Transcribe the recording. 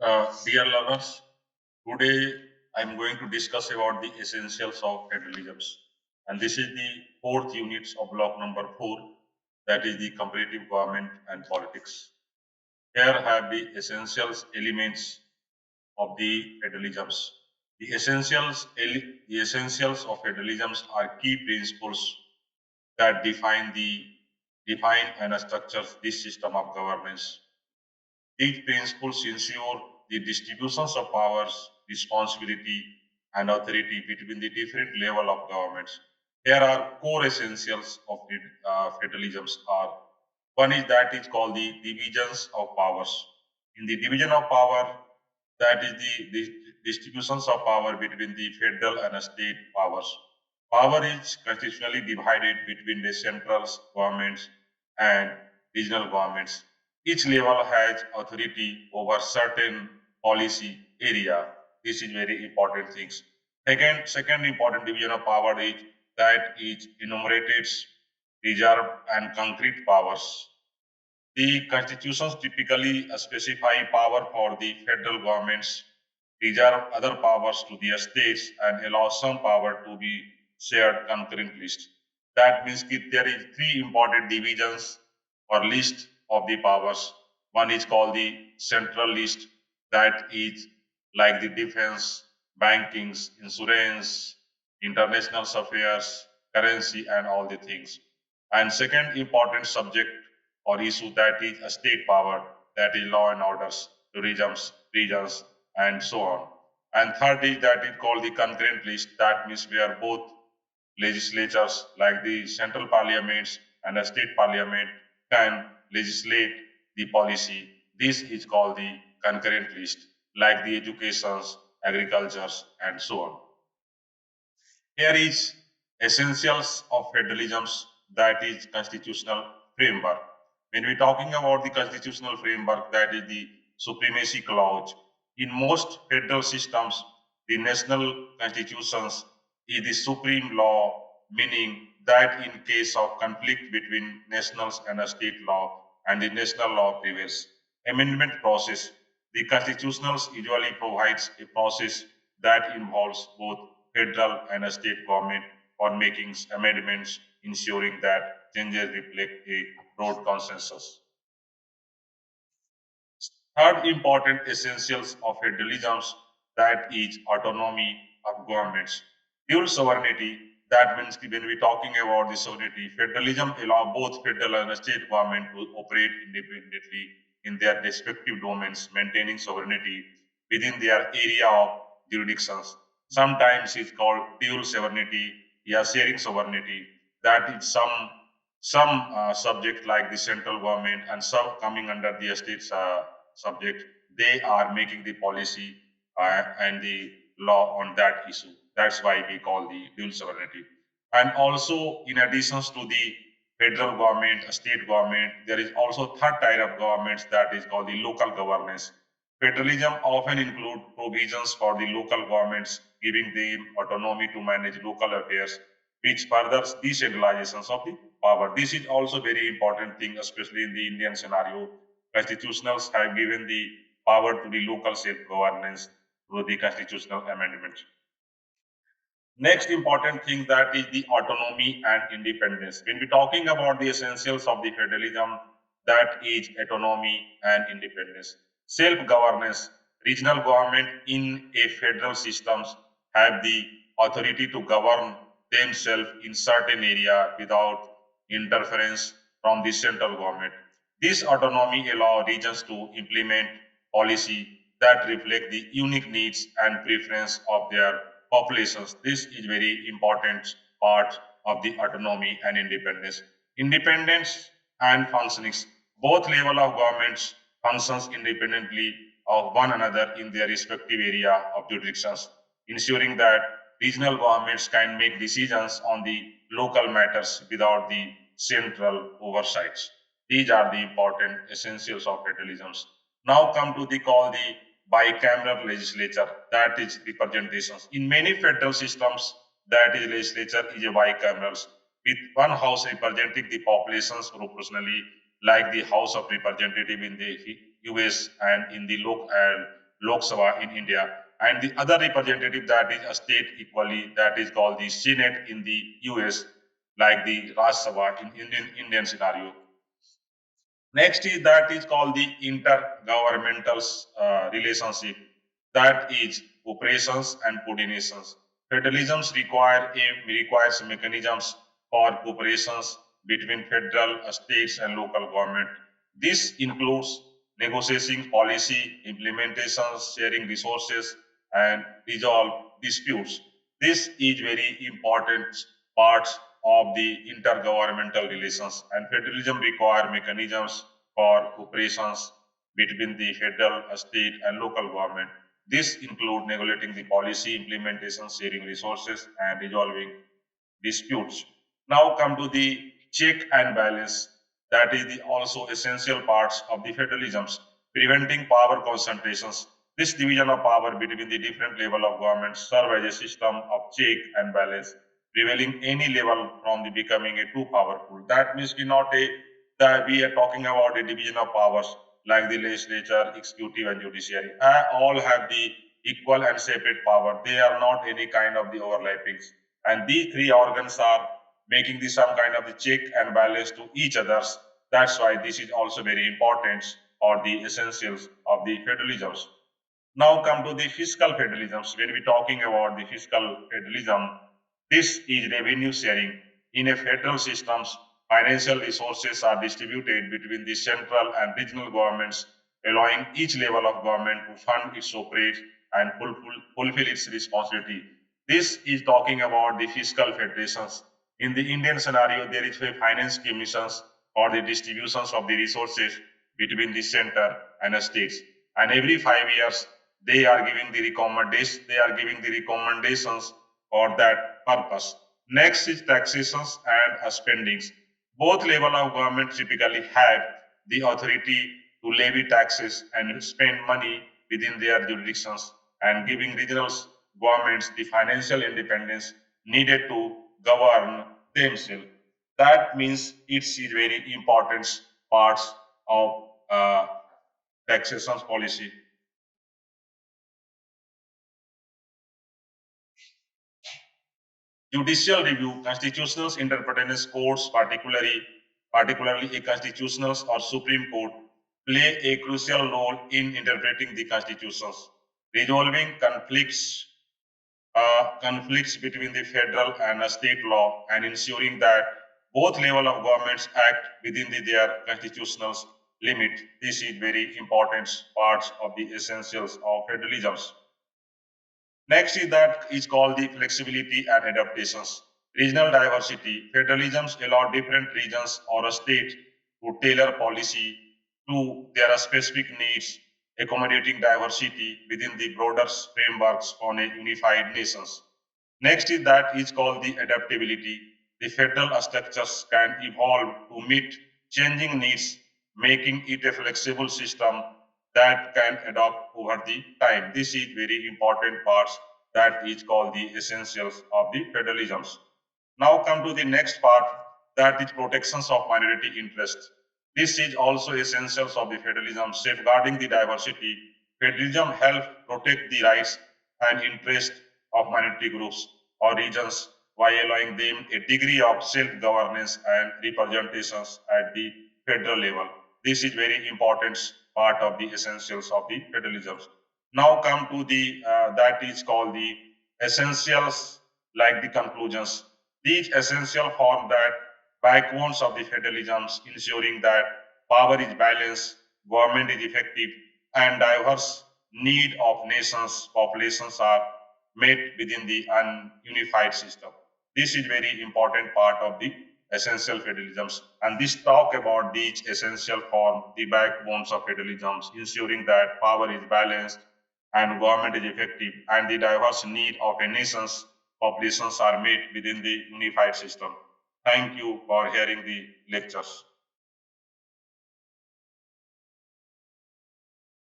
Dear learners, today I'm going to discuss about the essentials of federalism. And this is the fourth unit of block number 4, that is the comparative government and politics. Here have the essentials elements of the federalisms. The essentials of federalisms are key principles that define and structures this system of governance. These principles ensure the distributions of powers, responsibility, and authority between the different level of governments. Here are core essentials of federalisms are one is that is called the divisions of powers. In the division of power, that is the distributions of power between the federal and state powers. Power is constitutionally divided between the central governments and regional governments. Each level has authority over certain policy area. This is very important things. Second important division of power is that it enumerates reserve and concrete powers. The constitutions typically specify power for the federal governments, reserve other powers to the states, and allow some power to be shared concurrently. That means that there is three important divisions or list of the powers. One is called the central list, that is like the defense, bankings, insurance, international affairs, currency, and all the things. And second important subject or issue, that is a state power, that is law and orders, regions, and so on. And third is that is called the concurrent list. That means where both legislatures like the central parliaments and the state parliament can legislate the policy. This is called the concurrent list, like the educations, agricultures, and so on. Here is essentials of federalisms, that is constitutional framework. When we're talking about the constitutional framework, that is the supremacy clause. In most federal systems, the national constitutions is the supreme law, meaning that in case of conflict between nationals and a state law and the national law prevails. Amendment process. The constitutionals usually provides a process that involves both federal and a state government for making amendments, ensuring that changes reflect a broad consensus. Third important essentials of federalism, that is autonomy of governments. Dual sovereignty, that means when we're talking about the sovereignty, federalism allow both federal and state government to operate independently in their respective domains, maintaining sovereignty within their area of jurisdictions. Sometimes it's called dual sovereignty, yeah, sharing sovereignty. That is some subject like the central government and some coming under the states subject, they are making the policy and the law on that issue. That's why we call the dual sovereignty. And also, in addition to the federal government, state government, there is also third type of governments, that is called the local governance. Federalism often include provisions for the local governments, giving them autonomy to manage local affairs, which furthers decentralizations of the power. This is also very important thing, especially in the Indian scenario. Constitutionals have given the power to the local self-governance through the constitutional amendments. Next important thing, that is the autonomy and independence. When we're talking about the essentials of the federalism, that is autonomy and independence. Self-governance, regional government in a federal systems have the authority to govern themselves in certain area without interference from the central government. This autonomy allows regions to implement policy that reflect the unique needs and preference of their populations. This is very important part of the autonomy and independence. Independence and functioning. Both level of governments functions independently of one another in their respective area of jurisdictions, ensuring that regional governments can make decisions on the local matters without the central oversights. These are the important essentials of federalisms. Now come to the call the bicameral legislature, that is representations. In many federal systems, that is legislature is a bicameral with one house representing the populations proportionally, like the House of Representative in the US and in the local Lok Sabha in India, and the other representative that is a state equally, that is called the Senate in the US, like the Raj Sabha in Indian scenario. Next is that is called the intergovernmental relationship, that is operations and coordinations. Federalism requires mechanisms for cooperations between federal, states, and local government. This includes negotiating policy, implementations, sharing resources, and resolve disputes. This is very important parts of the intergovernmental relations, and federalism require mechanisms for operations between the federal, state, and local government. This include neglecting the policy implementation, sharing resources, and resolving disputes. Now come to the check and balance. That is the also essential parts of the federalisms, preventing power concentrations. This division of power between the different level of government serve as a system of check and balance, preventing any level from the becoming a too powerful. That means not a that we are talking about a division of powers like the legislature, executive, and judiciary. All have the equal and separate power. They are not any kind of the overlappings, and these three organs are making the some kind of the check and balance to each others. That's why this is also very important or the essentials of the federalisms. Now come to the fiscal federalisms. When we're talking about the fiscal federalism, this is revenue sharing. In a federal systems, financial resources are distributed between the central and regional governments, allowing each level of government to fund its operate and fulfill its responsibility. This is talking about the fiscal federations. In the Indian scenario, there is a finance commissions for the distributions of the resources between the center and the states. And every 5 years, they are giving the recommendations for that purpose. Next is taxations and spendings. Both level of government typically have the authority to levy taxes and spend money within their jurisdictions, and giving regional governments the financial independence needed to govern themselves. That means it's a very important parts of taxation policy. Judicial review, constitutional interpretations courts, particularly a constitutional or Supreme Court, play a crucial role in interpreting the constitutions, resolving conflicts between the federal and state law, and ensuring that both level of governments act within their constitutional limit. This is very important parts of the essentials of federalism. Next is that is called the flexibility and adaptations. Regional diversity. Federalisms allow different regions or a state to tailor policy to their specific needs, accommodating diversity within the broader frameworks on a unified nations. Next is that is called the adaptability. The federal structures can evolve to meet changing needs, making it a flexible system that can adapt over the time. This is very important parts that is called the essentials of the federalisms. Now come to the next part, that is protections of minority interests. This is also essentials of the federalism, safeguarding the diversity. Federalism help protect the rights and interests of minority groups or regions while allowing them a degree of self-governance and representations at the federal level. This is very important part of the essentials of the federalism. Now come to the that is called the essentials, like the conclusions. These essential form that backbones of the federalisms, ensuring that power is balanced, government is effective, and diverse need of nations populations are met within the unified system. This is very important part of the essential federalisms, and this talk about these essential form the backbones of federalisms, ensuring that power is balanced and government is effective, and the diverse need of a nation's populations are met within the unified system. Thank you for hearing the lectures.